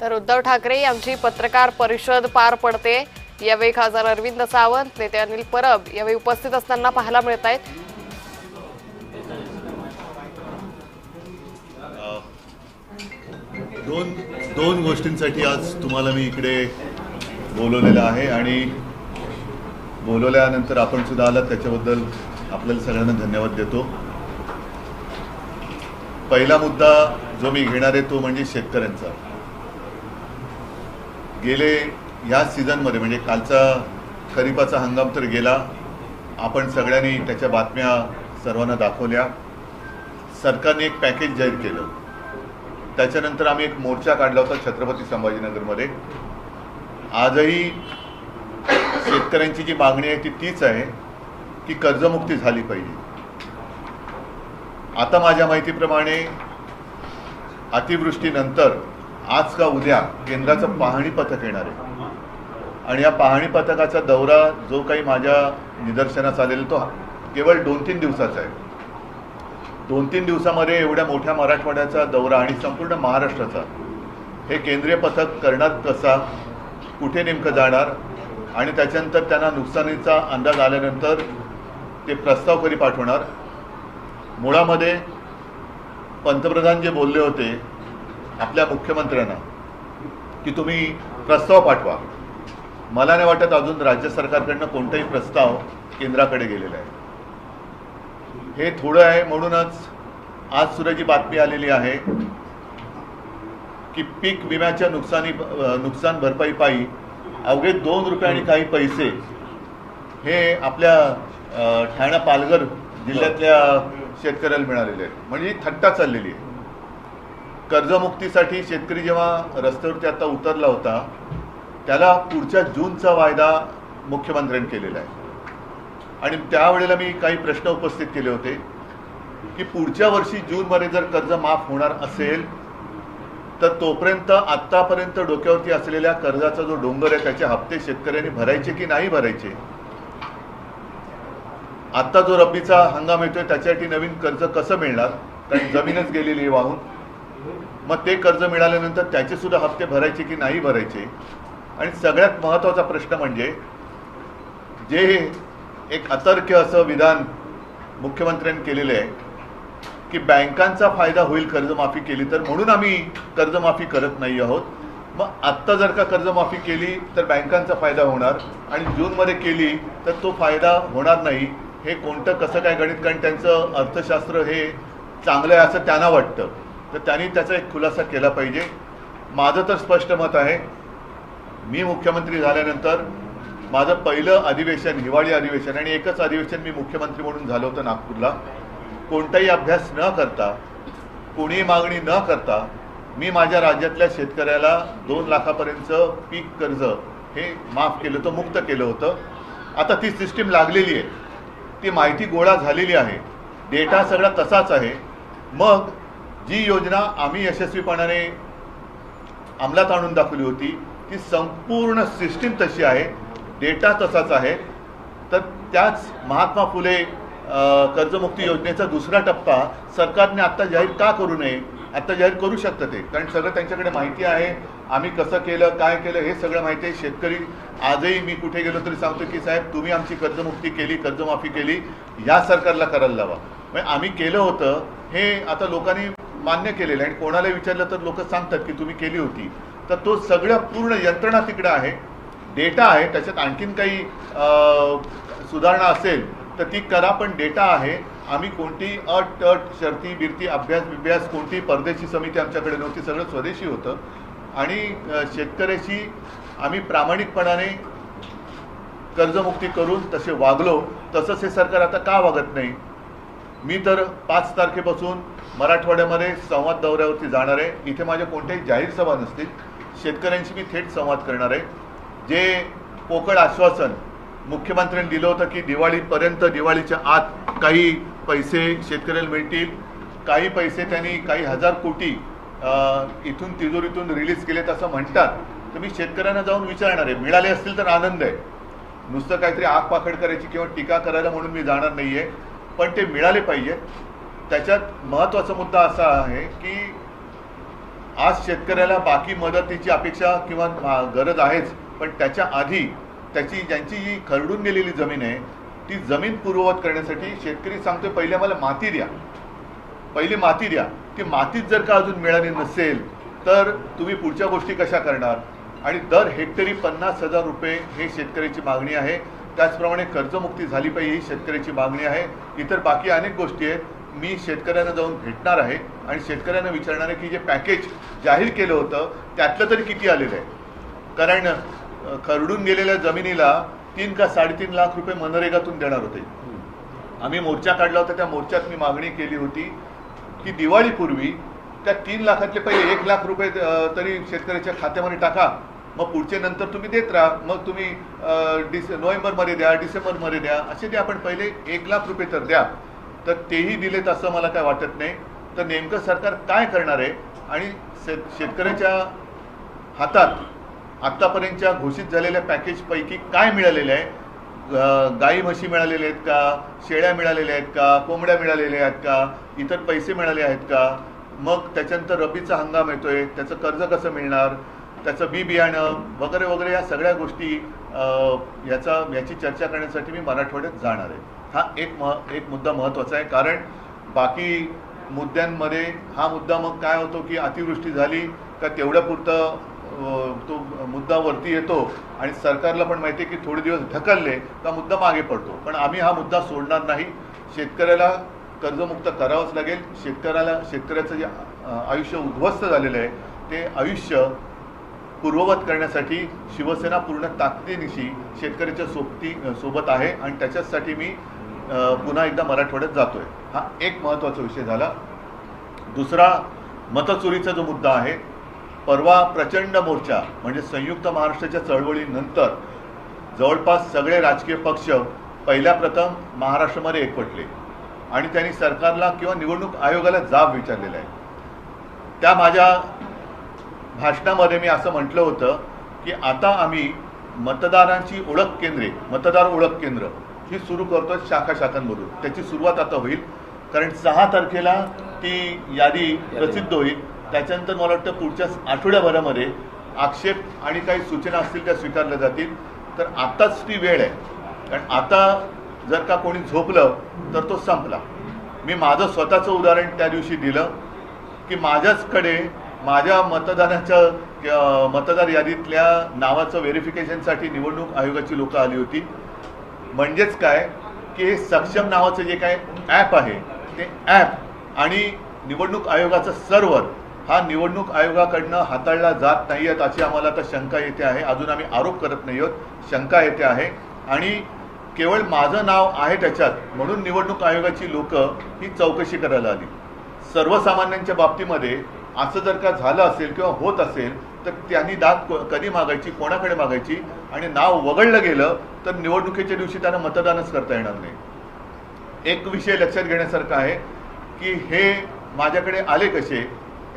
तर उद्धव ठाकरे यांची पत्रकार परिषद पार पडते। यावेळी खासदार अरविंद सावंत, नेते अनिल परब यावेळी उपस्थित असताना पाहायला मिळत आहेत। दोन गोष्टींसाठी आज तुम्हाला मी इकडे बोलवलेलं आहे आणि बोलवल्यानंतर आपण सुद्धा आलात त्याच्याबद्दल आपल्याला सगळ्यांना धन्यवाद देतो। पहिला मुद्दा जो मी घेणार आहे तो म्हणजे शेतकऱ्यांचा। गेले या सीझनमध्ये म्हणजे कालचा खरीपाचा हंगाम तर गेला, आपण सगळ्यांनी त्याच्या बातम्या सर्वांना दाखवल्या। सरकारने एक पॅकेज जाहीर केलं, त्याच्यानंतर आम्ही एक मोर्चा काढला होता छत्रपती संभाजीनगरमध्ये। आजही शेतकऱ्यांची जी मागणी आहे ती तीच आहे की कर्जमुक्ती झाली पाहिजे। आता माझ्या माहितीप्रमाणे अतिवृष्टीनंतर आज का उद्या केंद्राचं पाहणी पथक येणार आहे आणि या पाहणी पथकाचा दौरा जो काही माझ्या निदर्शनास आलेला तो केवळ 2-3 दिवसाचा आहे। 2-3 दिवसामध्ये एवढ्या मोठ्या मराठवाड्याचा दौरा आणि संपूर्ण महाराष्ट्राचा हे केंद्रीय पथक करणार कसा, कुठे नेमकं जाणार आणि त्याच्यानंतर त्यांना नुकसानीचा अंदाज आल्यानंतर ते प्रस्ताव कधी पाठवणार। मुळामध्ये पंतप्रधान जे बोलले होते आपल्या मुख्यमंत्र्यांना की तुम्ही प्रस्ताव पाठवा, मला नाही वाटत अजून राज्य सरकारकडनं कोणताही प्रस्ताव केंद्राकडे गेलेला आहे। हे थोडं आहे, म्हणूनच आज सुद्धा जी बातमी आलेली आहे की पीक विम्याच्या नुकसान भरपाई पायी अवघे 2 रुपये आणि काही पैसे हे आपल्या ठाणे पालघर जिल्ह्यातल्या शेतकऱ्याला मिळालेले आहेत। म्हणजे थट्टा चाललेली आहे। कर्जमुक्तीसाठी शेतकरी जेव्हा रस्त्यावरती आता उतरला होता त्याला पुढच्या जूनचा वायदा मुख्यमंत्र्यांनी केलेला आहे आणि त्यावेळेला मी काही प्रश्न उपस्थित केले होते की पुढच्या वर्षी जूनमध्ये जर कर्ज माफ होणार असेल तर तोपर्यंत आत्तापर्यंत डोक्यावरती असलेल्या कर्जाचा जो डोंगर आहे त्याचे हप्ते शेतकऱ्यांनी भरायचे की नाही भरायचे। आत्ता जो रब्बीचा हंगाम येतोय त्याच्यासाठी नवीन कर्ज कसं मिळणार, कारण जमीनच गेलेली आहे वाहून। मग ते कर्ज मिळाल्यानंतर त्याचे सुद्धा हप्ते भरायचे की नाही भरायचे। आणि सगळ्यात महत्त्वाचा प्रश्न म्हणजे जे एक अतर्क्य असं विधान मुख्यमंत्र्यांनी केलेलं आहे की बँकांचा फायदा होईल कर्जमाफी केली तर, म्हणून आम्ही कर्जमाफी करत नाही आहोत। मग आत्ता जर का कर्जमाफी केली तर बँकांचा फायदा होणार आणि जूनमध्ये केली तर तो फायदा होणार नाही। हे कोणतं कसं काय गणित, कारण त्यांचं अर्थशास्त्र हे चांगलं आहे असं त्यांना वाटतं, तर त्यांनी त्याचा एक खुलासा केला पाहिजे। माझं तर स्पष्ट मत आहे, मी मुख्यमंत्री झाल्यानंतर माझं पहिलं अधिवेशन हिवाळी अधिवेशन आणि एकच अधिवेशन मी मुख्यमंत्री म्हणून झालं होतं नागपूरला। कोणताही अभ्यास न करता, कोणीही मागणी न करता मी माझ्या राज्यातल्या शेतकऱ्याला 2 लाखापर्यंतचं पीक कर्ज हे माफ केलं होतं, मुक्त केलं होतं। आता ती सिस्टीम लागलेली आहे, ती माहिती गोळा झालेली आहे, डेटा सगळा तसाच आहे। मग जी योजना आम्ही यशस्वीपणाने अंमलात आणून दाखवली होती ती संपूर्ण सिस्टीम तशी आहे, डेटा तसाच आहे। तर त्याच महात्मा फुले कर्जमुक्ती योजनेचा दुसरा टप्पा सरकारने आत्ता जाहीर का करू नये? आत्ता जाहीर करू शकतं ते, कारण सगळं त्यांच्याकडे माहिती आहे, आम्ही कसं केलं काय केलं हे सगळं माहिती आहे। शेतकरी आजही मी कुठे गेलो तरी सांगतो की साहेब तुम्ही आमची कर्जमुक्ती केली, कर्जमाफी केली, या सरकारला करायला लावा। म्हणजे आम्ही केलं होतं हे आता लोकांनी मान्य केलेलं आहे आणि कोणाला विचारलं तर लोक सांगतात की तुम्ही केली होती। तर तो सगळ्या पूर्ण यंत्रणा तिकडे आहे, डेटा आहे, त्याच्यात आणखीन काही सुधारणा असेल तर ती करा, पण डेटा आहे। आम्ही कोणती अट शर्ती बिरती अभ्यास कोणती परदेशी समिती आमच्याकडे नव्हती, सगळं स्वदेशी होतं आणि शेतकऱ्याशी आम्ही प्रामाणिकपणाने कर्जमुक्ती करून तसे वागलो। तसंच हे सरकार आता का वागत नाही? मी तर 5 तारखेपासून मराठवाड्यामध्ये संवाद दौऱ्यावरती जाणार आहे। इथे माझ्या कोणत्याही जाहीर सभा नसतील, शेतकऱ्यांशी मी थेट संवाद करणार आहे। जे पोकळ आश्वासन मुख्यमंत्र्यांनी दिलं होतं की दिवाळीपर्यंत, दिवाळीच्या आत काही पैसे शेतकऱ्याला मिळतील, काही पैसे त्यांनी काही 1000 कोटी इथून तिजोरीतून रिलीज केलेत असं म्हणतात, तर मी शेतकऱ्यांना जाऊन विचारणार आहे। मिळाले असतील तर आनंद आहे, नुसतं काहीतरी आग पाखड करायची किंवा टीका करायला म्हणून मी जाणार नाही आहे, पण ते मिळाले पाहिजे। त्याच्यात महत्त्वाचा मुद्दा असा आहे की आज शेतकऱ्याला बाकी मदतीची अपेक्षा किंवा गरज आहेच, पण त्याच्या आधी ज्यांची जी खरडून गेलेली जमीन आहे ती जमीन पूर्ववत करण्यासाठी शेतकरी सांगतोय पहिले मला माती द्या, पहिली माती द्या. ती मातीच जर का अजून मिळाली नसेल तर तुम्ही पुढच्या गोष्टी कशा करणार. आणि दर हेक्टरी 50,000 रुपये हे शेतकऱ्याची मागणी आहे. त्याचप्रमाणे कर्जमुक्ती झाली पाहिजे ही शेतकऱ्याची मागणी आहे. इतर बाकी अनेक गोष्टी आहेत. मी शेतकऱ्यांना जाऊन भेटणार आहे आणि शेतकऱ्यांना विचारणार आहे की जे पॅकेज जाहीर केलं होतं त्यातलं तरी किती आलेलं आहे. कारण खरडून गेलेल्या जमिनीला 3 का 3.5 लाख रुपये मनरेगातून देणार होते. आम्ही मोर्चा काढला होता. त्या मोर्चात मी मागणी केली होती की दिवाळीपूर्वी त्या 3 लाखातले पहिले 1 लाख रुपये तरी शेतकऱ्याच्या खात्यामध्ये टाका, मग पुढचे नंतर तुम्ही देत राहा. मग तुम्ही नोव्हेंबरमध्ये द्या, डिसेंबरमध्ये द्या, असे ते आपण पहिले 1 लाख रुपये तर द्या. तर तेही दिलेत असं मला काय वाटत नाही. तर नेमकं सरकार काय करणार आहे आणि शेतकऱ्याच्या हातात आत्तापर्यंतच्या घोषित झालेल्या पॅकेजपैकी काय मिळालेलं आहे. गाई म्हशी मिळालेल्या आहेत का, शेळ्या मिळालेल्या आहेत का, कोंबड्या मिळालेल्या आहेत का, इतर पैसे मिळाले आहेत का. मग त्याच्यानंतर रब्बीचा हंगाम येतोय, त्याचं कर्ज कसं मिळणार, त्याचं बी बियाणं वगैरे वगैरे या सगळ्या गोष्टी याची चर्चा करण्यासाठी मी मराठवाड्यात जाणार आहे. हा एक मुद्दा महत्त्वाचा आहे. कारण बाकी मुद्द्यांमध्ये हा मुद्दा मग काय होतो की अतिवृष्टी झाली का तेवढ्यापुरतं तो मुद्दा वरती येतो आणि सरकारला पण माहिती आहे की थोडे दिवस ढकलले का मुद्दा मागे पडतो. पण आम्ही हा मुद्दा सोडणार नाही. शेतकऱ्याला कर्जमुक्त करावंच लागेल. शेतकऱ्याचं जे आयुष्य उद्ध्वस्त झालेलं आहे ते आयुष्य पूर्ववत करण्यासाठी शिवसेना पूर्ण ताकदीनिशी शेतकऱ्याच्या सोबत आहे आणि त्याच्यासाठी मी पुन्हा एकदा मराठवाड्यात जातोय. हा एक महत्त्वाचा विषय झाला. दुसरा मतचोरीचा जो मुद्दा आहे. परवा प्रचंड मोर्चा म्हणजे संयुक्त महाराष्ट्राच्या चळवळीनंतर जवळपास सगळे राजकीय पक्ष पहिल्या प्रथम महाराष्ट्रामध्ये एकवटले आणि त्यांनी सरकारला किंवा निवडणूक आयोगाला जाब विचारलेला आहे. त्या माझ्या भाषणामध्ये मी असं म्हटलं होतं की आता आम्ही मतदारांची ओळख केंद्रे, मतदार ओळख केंद्र ही सुरू करतो शाखांमधून. त्याची सुरुवात आता होईल. कारण 6 तारखेला ती यादी प्रसिद्ध होईल. त्याच्यानंतर मला वाटतं पुढच्या आठवड्याभरामध्ये आक्षेप आणि काही सूचना असतील त्या स्वीकारल्या जातील. तर आत्ताच ती वेळ आहे. कारण आता जर का कोणी झोपलं तर तो संपला. मी माझं स्वतःचं उदाहरण त्या दिवशी दिलं की माझ्याचकडे माझ्या मतदार यादीतल्या नावाचं व्हेरिफिकेशनसाठी निवडणूक आयोगाची लोकं आली होती. म्हणजेच काय की हे सक्षम नावाचं जे काय ॲप आहे ते ॲप आणि निवडणूक आयोगाचं सर्व्हर हा निवडणूक आयोगाकडनं हाताळला जात नाही आहेत अशी आम्हाला आता शंका येते आहे. अजून आम्ही आरोप करत नाही आहोत, शंका येते आहे. आणि केवळ माझं नाव आहे त्याच्यात म्हणून निवडणूक आयोगाची लोकं ही चौकशी करायला आली. सर्वसामान्यांच्या बाबतीमध्ये असं जर का झालं असेल किंवा होत असेल तर त्यांनी दाद कधी मागायची, कोणाकडे मागायची. आणि नाव वगळलं गेलं तर निवडणुकीच्या दिवशी त्यांना मतदानच करता येणार नाही. एक विषय लक्षात घेण्यासारखा आहे की हे माझ्याकडे आले कसे.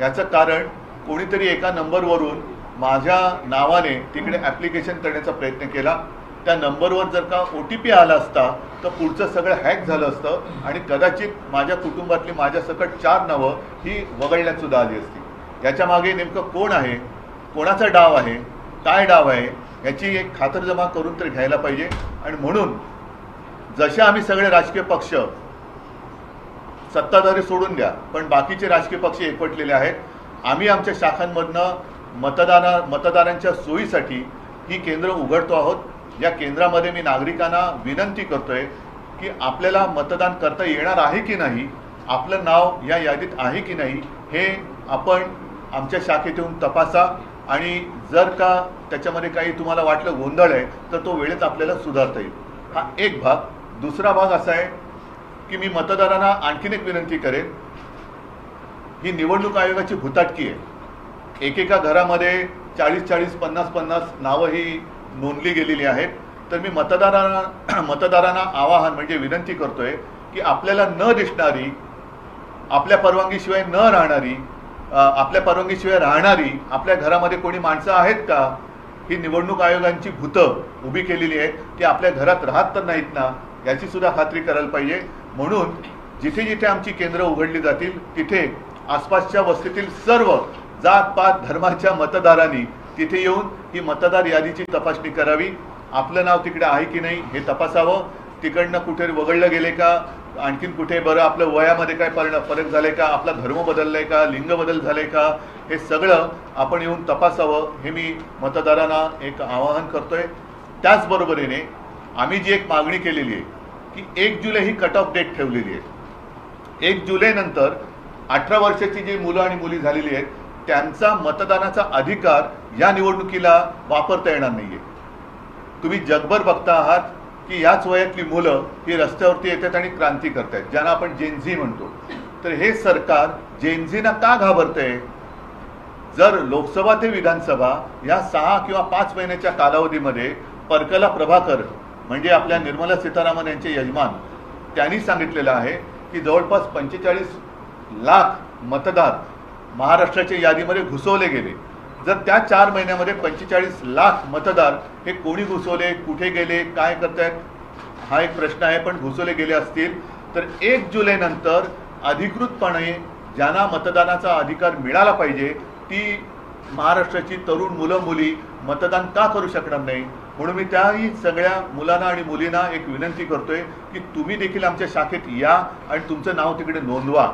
याचं कारण कोणीतरी एका नंबरवरून माझ्या नावाने तिकडे ॲप्लिकेशन करण्याचा प्रयत्न केला. त्या नंबरवर जर का OTP आला असता तर पुढचं सगळं हॅक झालं असतं आणि कदाचित माझ्या कुटुंबातली माझ्यासकट 4 नावं ही वगळण्यात सुद्धा आली असती. याच्या मागे नेमकं कोण आहे, कोणाचा डाव आहे, काय डाव आहे याची एक खातरजमा करून तर घ्यायला पाहिजे. आणि म्हणून जसे आम्ही सगळे राजकीय पक्ष, सत्ताधारी सोडून द्या पण बाकीचे राजकीय पक्ष एकवटलेले आहेत, आम्ही आमच्या शाखांमधनं मतदारांच्या सोयीसाठी ही केंद्र उघडतो आहोत. या केंद्रामध्ये मी नागरिकांना विनंती करतोय की आपल्याला मतदान करता येणार आहे की नाही, आपलं नाव या यादीत आहे की नाही हे आपण आमच्या शाखेत येऊन तपासा. आणि जर का त्याच्यामध्ये काही तुम्हाला वाटलं गोंधळ आहे तर तो वेळेत आपल्याला सुधारता येईल. हा एक भाग. दुसरा भाग असा आहे की मी मतदारांना आणखीन एक विनंती करेन. ही निवडणूक आयोगाची भुताटकी आहे. एकेका घरामध्ये 40-40, 50-50 नावं ही नोंदली गेलेली आहेत. तर मी मतदारांना आवाहन म्हणजे विनंती करतोय की आपल्याला न दिसणारी, आपल्या परवानगीशिवाय न राहणारी, आपल्या परवानगीशिवाय राहणारी आपल्या घरामध्ये कोणी माणसं आहेत का. ही निवडणूक आयोगांची भूतं उभी केलेली आहेत की आपल्या घरात राहत तर नाहीत ना याची सुद्धा खात्री करायला पाहिजे. म्हणून जिथे जिथे आमची केंद्र उघडली जातील तिथे आसपासच्या वस्तीतील सर्व जात पात धर्माच्या मतदारांनी तिथे येऊन ही मतदार यादीची तपासणी करावी, आपलं नाव तिकडे आहे की नाही हे तपासावं, तिकडनं कुठे वगळलं गेले का, आणखीन कुठे बरं आपलं वयामध्ये काय फरक झाले का, आपला धर्म बदललाय का, लिंग बदल झाले का, हे सगळं आपण येऊन तपासावं, हे मी मतदारांना एक आवाहन करतोय. त्याचबरोबरीने आम्ही जी एक मागणी केलेली आहे की 1 जुलै ही कट ऑफ डेट ठेवलेली आहे. 1 जुलै नंतर 18 वर्षाची जी मुलं आणि मुली झालेली आहेत त्यांचा मतदानाचा अधिकार या निवडणुकीला वापरता येणार नाहीये. तुम्ही जगभर बघता आहात की याच वयातली मुलं ही रस्त्यावरती येतात आणि क्रांती करतायत, ज्यांना आपण जेनझी म्हणतो. तर हे सरकार जेनझीना का घाबरतंय? जर लोकसभा ते विधानसभा या 6 किंवा 5 महिन्याच्या कालावधीमध्ये परकला प्रभाकर म्हणजे आपल्या निर्मला सीतारामन यांचे यजमान त्यांनी सांगितलेलं आहे की जवळपास 45 लाख मतदार महाराष्ट्राच्या यादीमध्ये घुसवले गेले. जर त्या 4 महिन्यामध्ये 45 लाख मतदार हे कोणी घुसवले, कुठे गेले, काय करतायत हा एक प्रश्न आहे. पण घुसवले गेले असतील तर 1 जुलै नंतर अधिकृतपणे ज्यांना मतदानाचा अधिकार मिळाला पाहिजे ती महाराष्ट्राची तरुण मुलं मुली मतदान का करू शकणार नाही? म्हणून मी त्याही सगळ्या मुलांना आणि मुलींना एक विनंती करतोय की तुम्ही देखील आमच्या शाखेत या आणि तुमचं नाव तिकडे नोंदवा.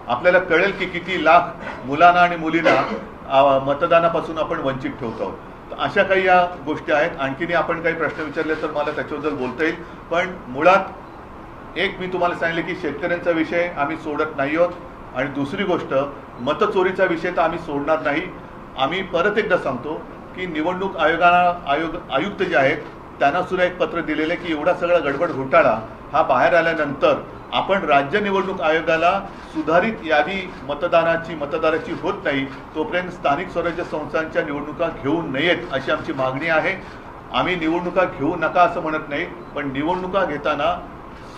आपल्याला कळेल की किती लाख मुलांना आणि मुलींना मतदानापासून आपण वंचित ठेवतो आहोत. तर अशा काही या गोष्टी आहेत. आणखीनही आपण काही प्रश्न विचारले तर मला त्याच्याबद्दल बोलता येईल. पण मुळात एक मी तुम्हाला सांगितले की शेतकऱ्यांचा विषय आम्ही सोडत नाही आहोत आणि दुसरी गोष्ट मतचोरीचा विषय तर आम्ही सोडणार नाही. आम्ही परत एकदा सांगतो की निवडणूक आयुक्त जे आहेत त्यांना सुद्धा एक पत्र दिलेलं आहे की एवढा सगळा गडबड घोटाळा हा बाहेर आल्यानंतर आपण राज्य निवडणूक आयोगाला सुधारित यादी मतदाराची होत नाही तोपर्यंत स्थानिक स्वराज्य संस्थांच्या निवडणुका घेऊ नयेत अशी आमची मागणी आहे. आम्ही निवडणुका घेऊ नका असं म्हणत नाही, पण निवडणुका घेताना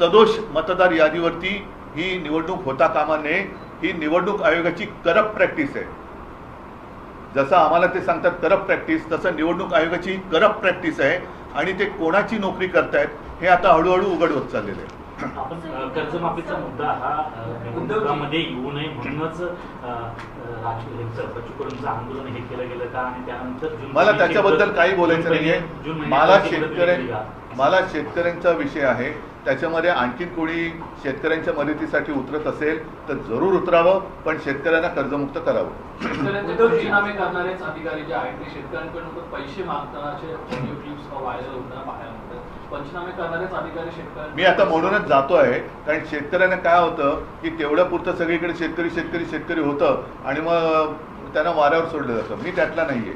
सदोष मतदार यादीवरती ही निवडणूक होता कामा नये. ही निवडणूक आयोगाची करप्ट प्रॅक्टिस आहे. जसं आम्हाला ते सांगतात करप्ट प्रॅक्टिस, तसं निवडणूक आयोगाची करप्ट प्रॅक्टिस आहे आणि ते कोणाची नोकरी करतायत हे आता हळूहळू उघड होत चाललेलं आहे. आपण कर्जमाफीचा मुद्दा हा निवडणुकांमध्ये येऊ नये म्हणूनच बच्चूकडूंचं आंदोलन हे केलं गेलं का? आणि त्यानंतर मला त्याच्याबद्दल काही बोलायचं नाहीये. मला शेतकऱ्यांचा विषय आहे, त्याच्यामध्ये आणखीन कोणी शेतकऱ्यांच्या मदतीसाठी उतरत असेल तर जरूर उतरावं, पण शेतकऱ्यांना कर्जमुक्त करावं. शेतकऱ्यांचे पंचनामे करणारेच अधिकारी जे आहेत ते शेतकऱ्यांकडून पैसे मागतानाचे ऑडिओ क्लिप्स व्हायरल होताना पाहायला मिळतात. पंचनामे करणारेच अधिकारी शेतकऱ्यांना मी आता म्हणूनच जातो आहे, कारण शेतकऱ्यांना काय होतं की तेवढं पुरतं सगळीकडे शेतकरी होतं आणि मग त्यांना वाऱ्यावर सोडलं जातं. मी त्यातला नाहीये.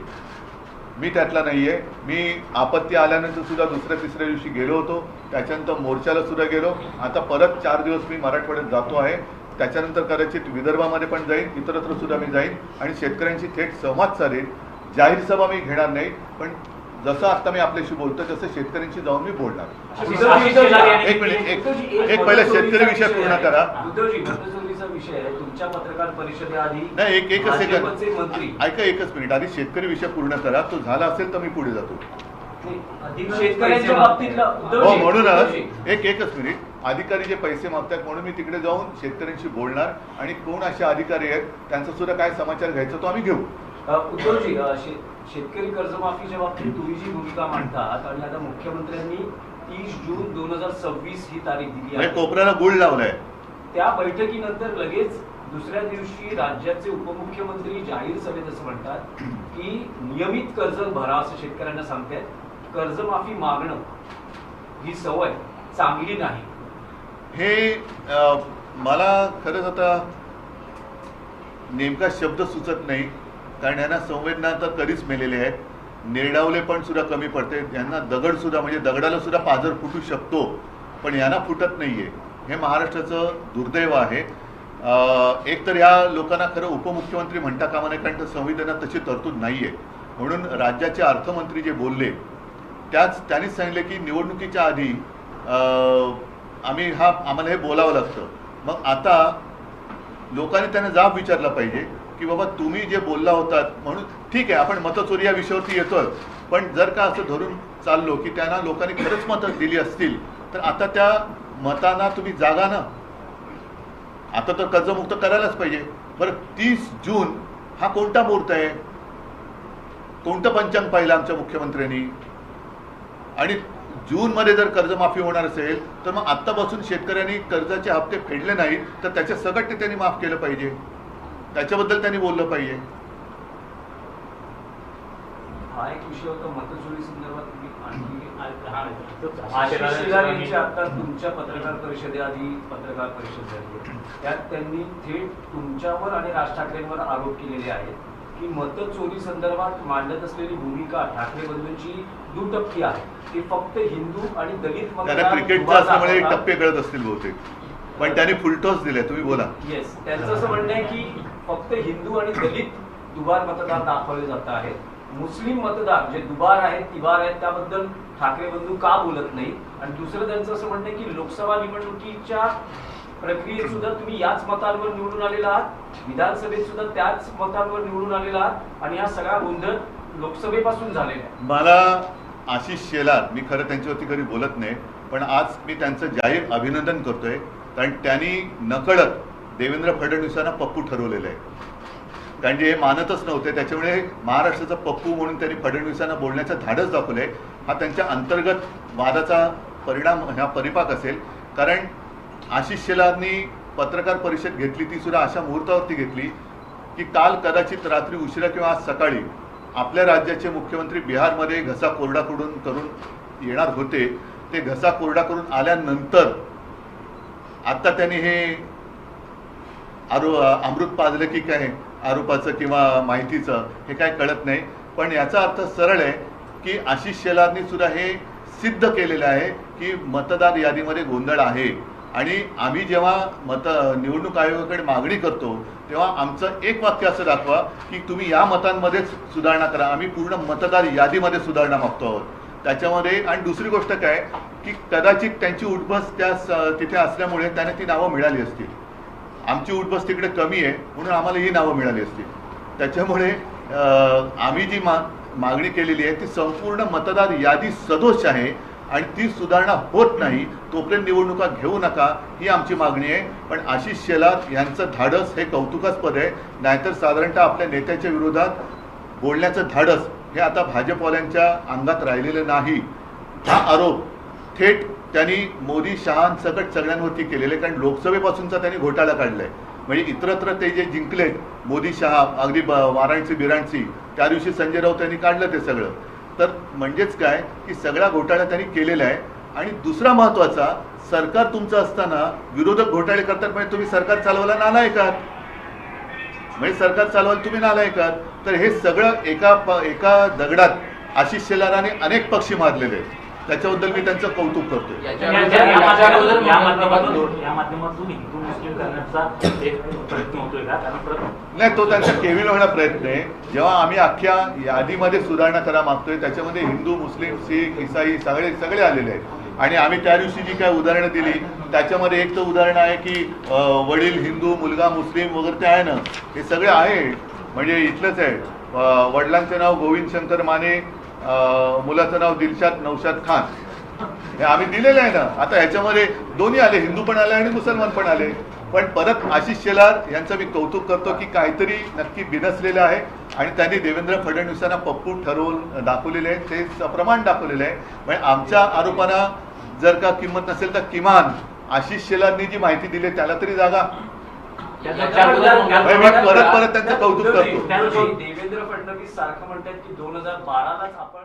मी आपत्ती आल्यानंतर सुद्धा दुसऱ्या तिसऱ्या दिवशी गेलो होतो, त्याच्यानंतर मोर्चाला सुद्धा गेलो. आता परत 4 दिवस मी मराठवाड्यात जातो आहे, त्याच्यानंतर कदाचित विदर्भामध्ये पण जाईन, इतरत्र सुद्धा मी जाईन आणि शेतकऱ्यांशी थेट संवाद साधेन. जाहीर सभा मी घेणार नाही, पण जसं आता मी आपल्याशी बोलतो तसं शेतकऱ्यांशी जाऊन मी बोलणार. एक मिनिट, एक पहिला शेतकरी विषय पूर्ण करा. विषय तुमच्या पत्रकार परिषदेआधी नाही, एकच सेकंड मंत्री ऐका, एकच मिनिट. आधी शेतकरी विषय पूर्ण करा. तो झाला असेल तर मी पुढे जातो. शेतकऱ्यांच्या बाबतीतलं हो, म्हणूनच एकच मिनिट. अधिकारी जे पैसे मागतात म्हणून मी तिकडे जाऊन शेतकऱ्यांशी बोलणार आणि कोण असे अधिकारी आहेत त्यांचा सुद्धा काय समाचार घ्यायचा तो आम्ही घेऊ. उद्धवजी, शेतकरी कर्जमाफीच्या बाबतीत तुम्ही जी भूमिका मांडतात आणि आता मुख्यमंत्र्यांनी 30 जून 2026 ही तारीख दिली आहे, कोपऱ्याला गुळ लावलाय. त्या बैठकीनंतर लगेच दुसऱ्या दिवशी राज्याचे उपमुख्यमंत्री जाहीर सभेत असं म्हणतात की नियमित कर्ज भरा असं शेतकऱ्यांना सांगतायत. कर्जमाफी मागणं ही सवय चांगली नाही. हे मला खरंच आता नेमका शब्द सुचत नाही, कारण यांना संवेदना तर कधीच मेलेले आहेत. निर्डावले पण सुद्धा कमी पडते. यांना दगड सुद्धा म्हणजे दगडाला सुद्धा पाझर फुटू शकतो, पण यांना फुटत नाहीये. हे महाराष्ट्राचं दुर्दैव आहे. एक तर या लोकांना खरं उपमुख्यमंत्री म्हणता कामा नये, कारण संविधानात तशी तरतूद नाहीये. म्हणून राज्याचे अर्थमंत्री जे बोलले त्यांनीच सांगितले की निवडणुकीच्या आधी आम्हाला हे बोलावं लागतं. मग आता लोकांनी त्यांना जाब विचारला पाहिजे की बाबा तुम्ही जे बोलला होतात म्हणून ठीक आहे, आपण मतचोरी या विषयावरती येतोय, पण जर का असं धरून चाललो की त्यांना लोकांनी खरंच मतं दिली असतील तर आता त्या मतांना तुम्ही जागा ना. आता तर कर्जमुक्त करायलाच पाहिजे. बरं 30 जून हा कोणता मुहूर्त आहे? कोणतं पंचांग पाहिलं आमच्या मुख्यमंत्र्यांनी? आणि जूनमध्ये जर कर्जमाफी होणार असेल तर मग आत्तापासून शेतकऱ्यांनी कर्जाचे हप्ते फेडले नाहीत तर त्याच्या सकट ते त्यांनी माफ केलं पाहिजे, त्याच्याबद्दल त्यांनी बोललं पाहिजे. हा एक विषय होता मतचोरी संदर्भात तुम्ही आणखी हा, आशिष शेलार शेलार यांची आता तुमच्या पत्रकार परिषदेआधी पत्रकार परिषद झाली आहे. त्यात त्यांनी थेट तुमच्यावर आणि राज ठाकरेंवर आरोप केलेले आहेत की मतचोरी संदर्भात मांडत असलेली भूमिका ठाकरे बंधूंची दुटप्पी आहे. ते फक्त हिंदू आणि दलित त्यांना क्रिकेटचं असल्यामुळे टप्पे कळत असतील बहुतेक, पण त्यांनी फुलटॉस दिले. तुम्ही बोला. येस, त्यांचं असं म्हणणं आहे की फक्त हिंदू आणि दलित दुबार मतदार दाखवले जात आहेत. मुस्लिम मतदार जे दुबार आहेत तिबार आहेत त्याबद्दल ठाकरे बंधू का बोलत नाही? आणि दुसरं त्यांचं असं म्हणणं आहे की लोकसभा निवडणुकीच्या प्रक्रियेत सुद्धा तुम्ही याच मतांवर निवडून आलेला आहात, विधानसभेत सुद्धा त्याच मतांवर निवडून आलेला आहात आणि हा सगळा गोंधळ लोकसभेपासून झालेला आहे. मला आशिष शेलार, मी खरं त्यांच्यावरती कधी बोलत नाही, पण आज मी त्यांचं जाहीर अभिनंदन करतोय, कारण त्यांनी नकळत देवेंद्र फडणवीसांना पप्पू ठरवलेलं आहे. कारण जे हे मानतच नव्हते, त्याच्यामुळे महाराष्ट्राचा पप्पू म्हणून त्यांनी फडणवीसांना बोलण्याचं धाडस दाखवलंय. हा त्यांच्या अंतर्गत वादाचा परिणाम, हा परिपाक असेल. कारण आशिष शेलारनी पत्रकार परिषद घेतली, ती सुद्धा अशा मुहूर्तावरती घेतली की काल कदाचित रात्री उशिरा किंवा आज सकाळी आपल्या राज्याचे मुख्यमंत्री बिहारमध्ये घसा कोरडा करून येणार होते. ते घसा कोरडा करून आल्यानंतर आता त्यांनी हे अमृत पाजलं की काय आरोपाचं किंवा माहितीचं, हे काय कळत नाही. पण याचा अर्थ सरळ आहे की आशिष शेलारनी सुद्धा हे सिद्ध केलेलं आहे की मतदार यादीमध्ये गोंधळ आहे. आणि आम्ही जेव्हा निवडणूक आयोगाकडे मागणी करतो तेव्हा आमचं एक वाक्य असं दाखवा की तुम्ही या मतांमध्येच सुधारणा करा. आम्ही पूर्ण मतदार यादीमध्ये सुधारणा मागतो आहोत त्याच्यामध्ये. आणि दुसरी गोष्ट काय की कदाचित त्यांची उठबस तिथे असल्यामुळे त्यांना ती नावं मिळाली असतील. आमची उठबस तिकडे कमी आहे म्हणून आम्हाला ही नावं मिळाली असतील. त्याच्यामुळे आम्ही जी मागणी केलेली आहे ती संपूर्ण मतदार यादी सदोष आहे आणि ती सुधारणा होत नाही तोपर्यंत निवडणुका घेऊ नका, ही आमची मागणी आहे. पण आशिष शेलार यांचं धाडस हे कौतुकास्पद आहे. नाहीतर साधारणतः आपल्या नेत्याच्या विरोधात बोलण्याचं धाडस हे आता भाजपवाल्यांच्या अंगात राहिलेलं नाही. हा आरोप थेट त्यांनी मोदी शहांसकट सगळ्यांवरती केलेले, कारण लोकसभेपासूनचा त्यांनी घोटाळा काढलाय. म्हणजे इतरत्र ते जे जिंकलेत मोदी शहा, अगदी वाराणसी बिराणसी, त्या दिवशी संजय राऊत यांनी काढलं ते सगळं. तर म्हणजेच काय की सगळा घोटाळा त्यांनी केलेला आहे. आणि दुसरा महत्त्वाचा, सरकार तुमचं असताना विरोधक घोटाळे करतात म्हणजे तुम्ही सरकार चालवायला नालायक आहात. म्हणजे सरकार चालवायला तुम्ही नालायक आहात. तर हे सगळं एका दगडात आशिष शेलाराने अनेक पक्षी मारलेले आहेत. त्याच्याबद्दल मी त्यांचं कौतुक करतोय. या माध्यमातून हिंदू मुस्लिम करण्याचा एक प्रयत्न होतोय का? नाही, तो त्यांचा केविल होण्याचा प्रयत्न आहे. जेव्हा आम्ही अख्ख्या यादीमध्ये सुधारणा करा मागतोय त्याच्यामध्ये हिंदू, मुस्लिम, शीख, ईसाई सगळे आलेले आहेत. आणि आम्ही त्या दिवशी जी काय उदाहरणं दिली त्याच्यामध्ये एक तर उदाहरण आहे की वडील हिंदू, मुलगा मुस्लिम वगैरे ते आहे ना, हे सगळे आहे. म्हणजे इथलंच आहे, वडिलांचं नाव गोविंद शंकर माने, मुलाचं नाव दिलशाद नौशाद खान, हे आम्ही दिलेलं आहे ना. आता ह्याच्यामध्ये दोन्ही आले, हिंदू पण आले आणि मुसलमान पण आले. पण परत आशिष शेलार यांचं मी कौतुक करतो की काहीतरी नक्की बिनसलेलं आहे आणि त्यांनी देवेंद्र फडणवीसांना पप्पू ठरवून दाखवलेले आहे, ते सप्रमाण दाखवलेलं आहे. म्हणजे आमच्या आरोपांना जर का किंमत नसेल तर किमान आशिष शेलारनी जी माहिती दिली त्याला तरी जागा. मी परत त्यांचं कौतुक करतो. देवेंद्र फडणवीस सारखं म्हणतात की 2012लाच आपण